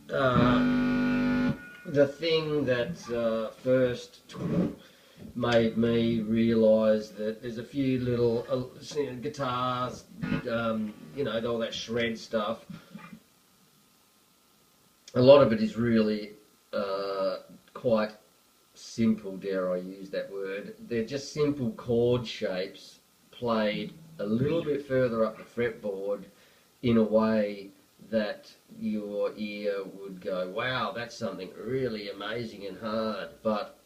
the thing that first made me realise that there's a few little guitars, you know, all that shred stuff. A lot of it is really quite simple, dare I use that word. They're just simple chord shapes played a little bit further up the fretboard in a way that your ear would go, wow, that's something really amazing and hard. But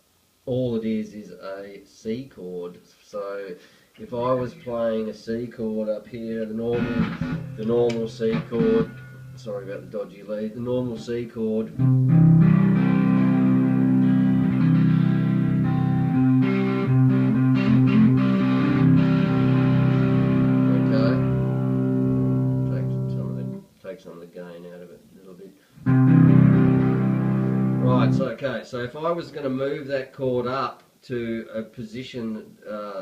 all it is a C chord. So if I was playing a C chord up here, the normal C chord, sorry about the dodgy lead, the normal C chord, some of the gain out of it a little bit. Right, so okay, so if I was going to move that chord up to a position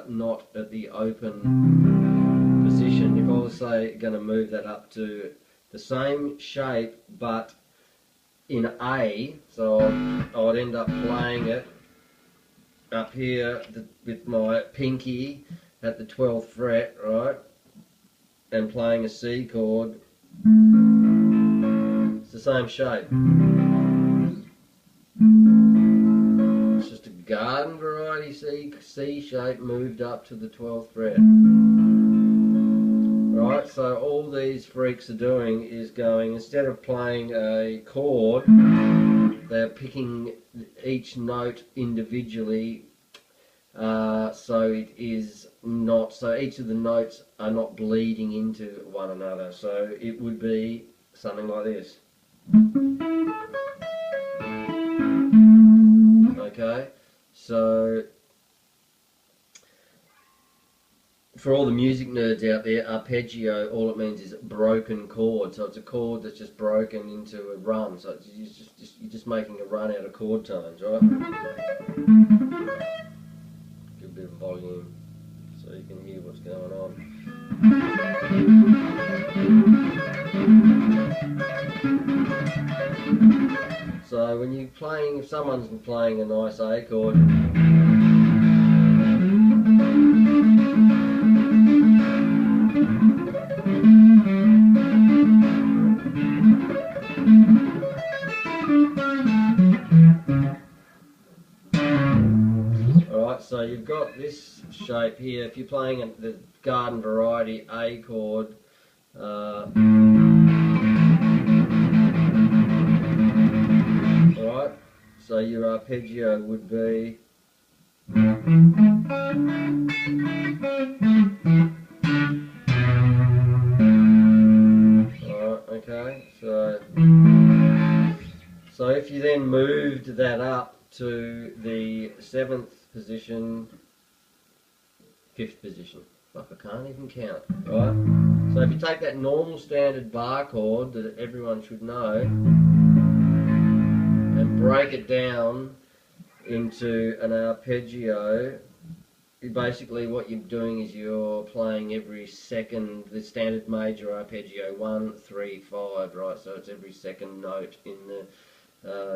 not at the open position, if I was say going to move that up to the same shape but in A, so I'd end up playing it up here with my pinky at the 12th fret, right, and playing a C chord. It's the same shape. It's just a garden variety C shape moved up to the 12th fret. Right, so all these freaks are doing is going, instead of playing a chord, they're picking each note individually, so it is not, so each of the notes are not bleeding into one another. So it would be something like this. Okay, so for all the music nerds out there, arpeggio, all it means is broken chord. So it's a chord that's just broken into a run. So it's you're just making a run out of chord tones, right? Give a bit of volume so you can hear what's going on. So when you're playing, if someone's playing a nice A chord, alright, so you've got this shape here. If you're playing the garden variety A chord, alright, so your arpeggio would be alright, okay, so if you then moved that up to the 7th position, 5th position, fuck, I can't even count, right? So if you take that normal standard bar chord that everyone should know and break it down into an arpeggio, basically what you're doing is you're playing every second, the standard major arpeggio, 1, 3, 5, right? So it's every second note in the,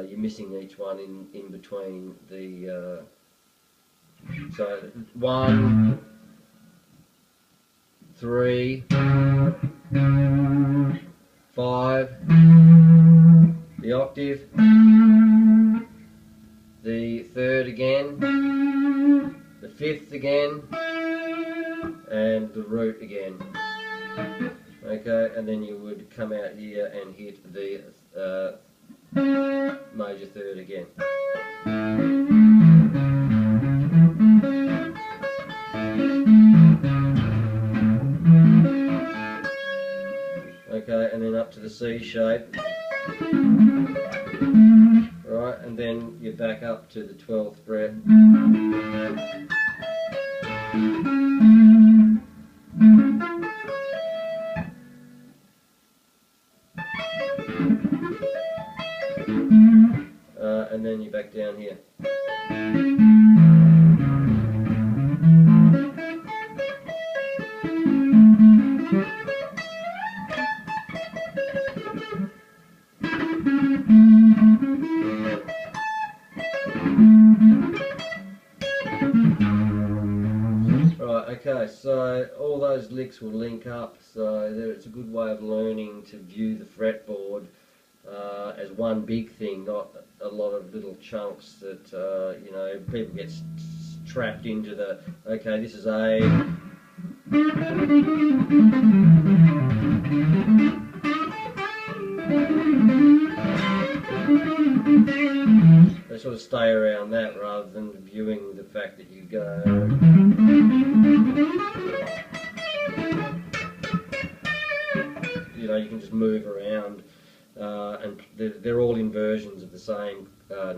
you're missing each one in between the, so 1, 3, 5, the octave, the 3rd again, the 5th again, and the root again. Okay, and then you would come out here and hit the major 3rd again. Okay, and then up to the C shape. Right, and then you're back up to the 12th fret. And then you're back down here. Right, okay, so all those licks will link up, so it's a good way of learning to view the fretboard as one big thing, not a lot of little chunks that, you know, people get trapped into the, okay, this is A. They sort of stay around that rather than viewing the fact that you go. You know, you can just move around, and they're all inversions of the same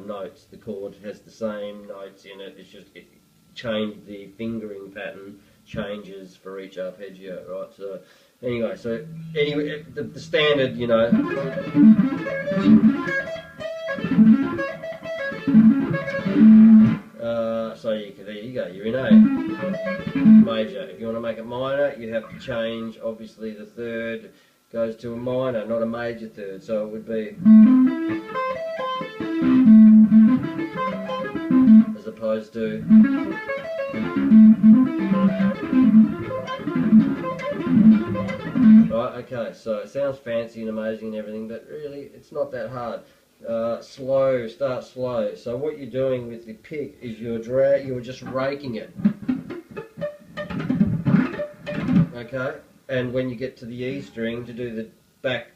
notes. The chord has the same notes in it. It's just the fingering pattern changes for each arpeggio, right? So anyway, the standard, you know. There you go, you're in A major. If you want to make it minor, you have to change, obviously the third goes to a minor, not a major third, so it would be, as opposed to, right, okay, so it sounds fancy and amazing and everything, but really it's not that hard. Start slow. So what you're doing with the pick is you're just raking it. Okay? And when you get to the E string to do the back,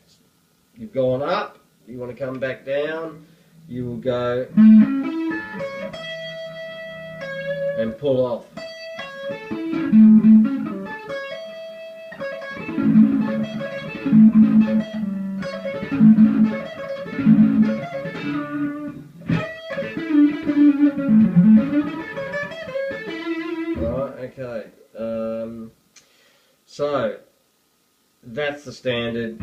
you've gone up, you want to come back down, you will go and pull off. Okay, so that's the standard.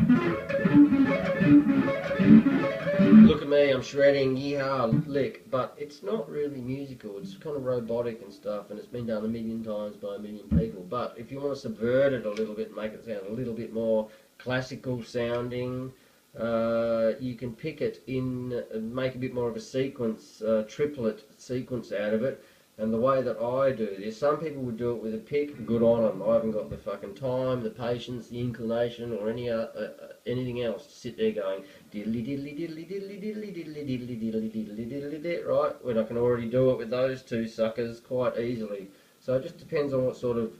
Look at me, I'm shredding, yeehaw, lick, but it's not really musical. It's kind of robotic and stuff, and it's been done a million times by a million people. But if you want to subvert it a little bit and make it sound a little bit more classical sounding, you can pick it in and make a bit more of a sequence, triplet sequence out of it. And the way that I do this, some people would do it with a pick, good on them. I haven't got the fucking time, the patience, the inclination, or anything else to sit there going diddly diddly diddly diddly diddly diddly diddly diddly diddly diddly diddly, right? When I can already do it with those two suckers quite easily. So it just depends on what sort of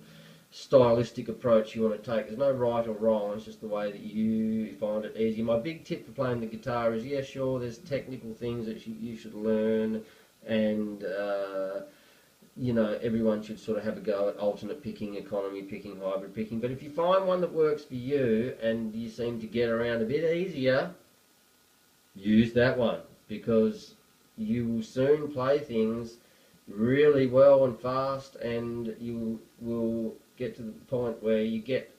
stylistic approach you want to take. There's no right or wrong, it's just the way that you find it easy. My big tip for playing the guitar is, yeah, sure, there's technical things that you should learn, and you know, everyone should sort of have a go at alternate picking, economy picking, hybrid picking. But if you find one that works for you and you seem to get around a bit easier, use that one, because you will soon play things really well and fast, and you will get to the point where you get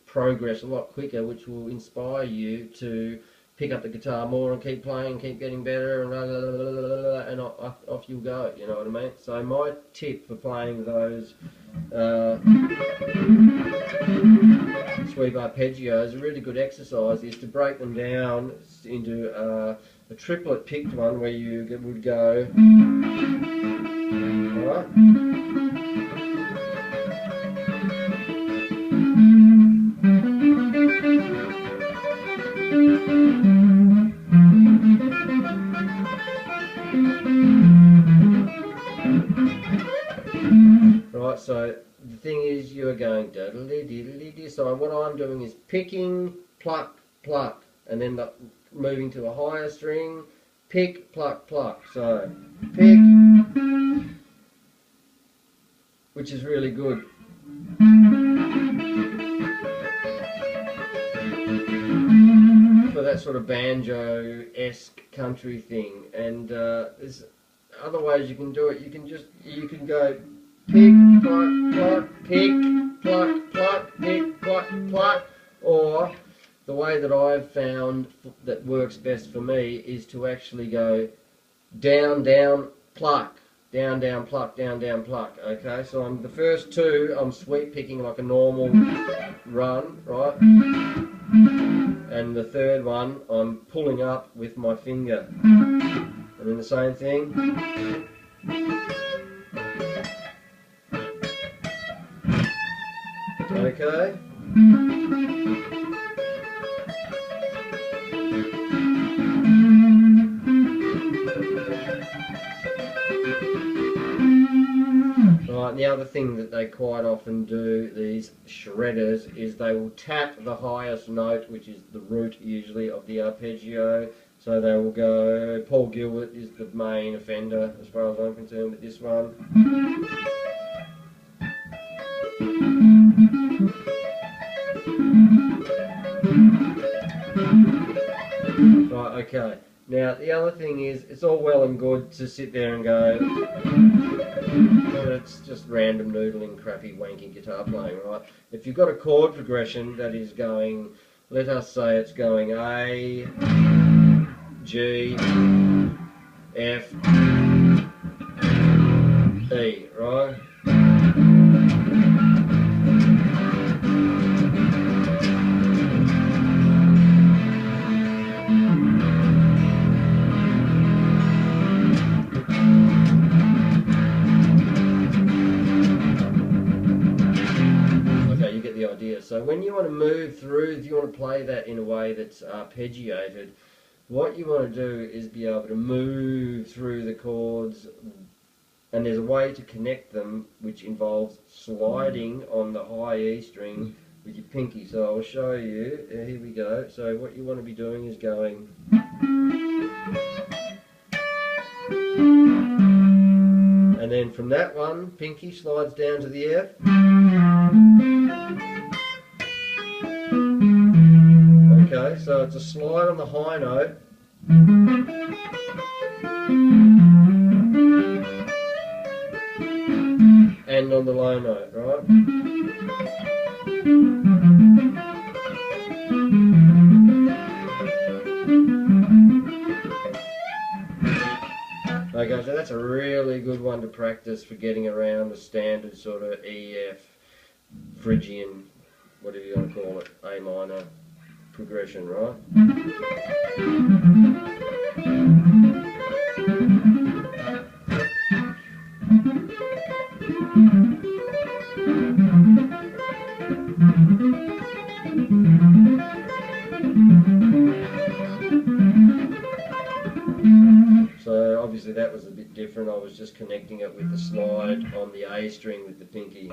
progress a lot quicker, which will inspire you to pick up the guitar more and keep playing, keep getting better, and off you'll go, you know what I mean? So my tip for playing those sweep arpeggios, a really good exercise, is to break them down into a triplet picked one where you would go, alright? Right, so the thing is, you are going diddly diddly diddly. So what I'm doing is picking, pluck, pluck, and then moving to a higher string, pick, pluck, pluck. So pick, which is really good. For that sort of banjo-esque country thing. And there's other ways you can do it. You can go pick, pluck, pluck, pick, pluck, pluck, pick, pluck, pluck. Or the way that I've found that works best for me is to actually go down, down, pluck, down, down, pluck, down, down, pluck. Okay, so the first two, I'm sweep picking like a normal run, right? And the third one, I'm pulling up with my finger. And then the same thing. Okay. Right, and the other thing that they quite often do, these shredders, is they will tap the highest note, which is the root usually of the arpeggio. So they will go, Paul Gilbert is the main offender as far as I'm concerned with this one. Right, okay. Now the other thing is, it's all well and good to sit there and go, but it's just random noodling, crappy, wanky guitar playing, right? If you've got a chord progression that is going, let us say it's going A, G, F, E, right? Okay, you get the idea. So when you want to move through, if you want to play that in a way that's arpeggiated, what you want to do is be able to move through the chords, and there's a way to connect them which involves sliding on the high E string with your pinky. So I'll show you. Here we go. So what you want to be doing is going, and then from that one, pinky slides down to the F. Okay, so it's a slide on the high note. And on the low note, right? Okay, so that's a really good one to practice for getting around the standard sort of E, F, Phrygian, whatever you want to call it, A minor progression, right? So obviously that was a bit different. I was just connecting it with the slide on the A string with the pinky.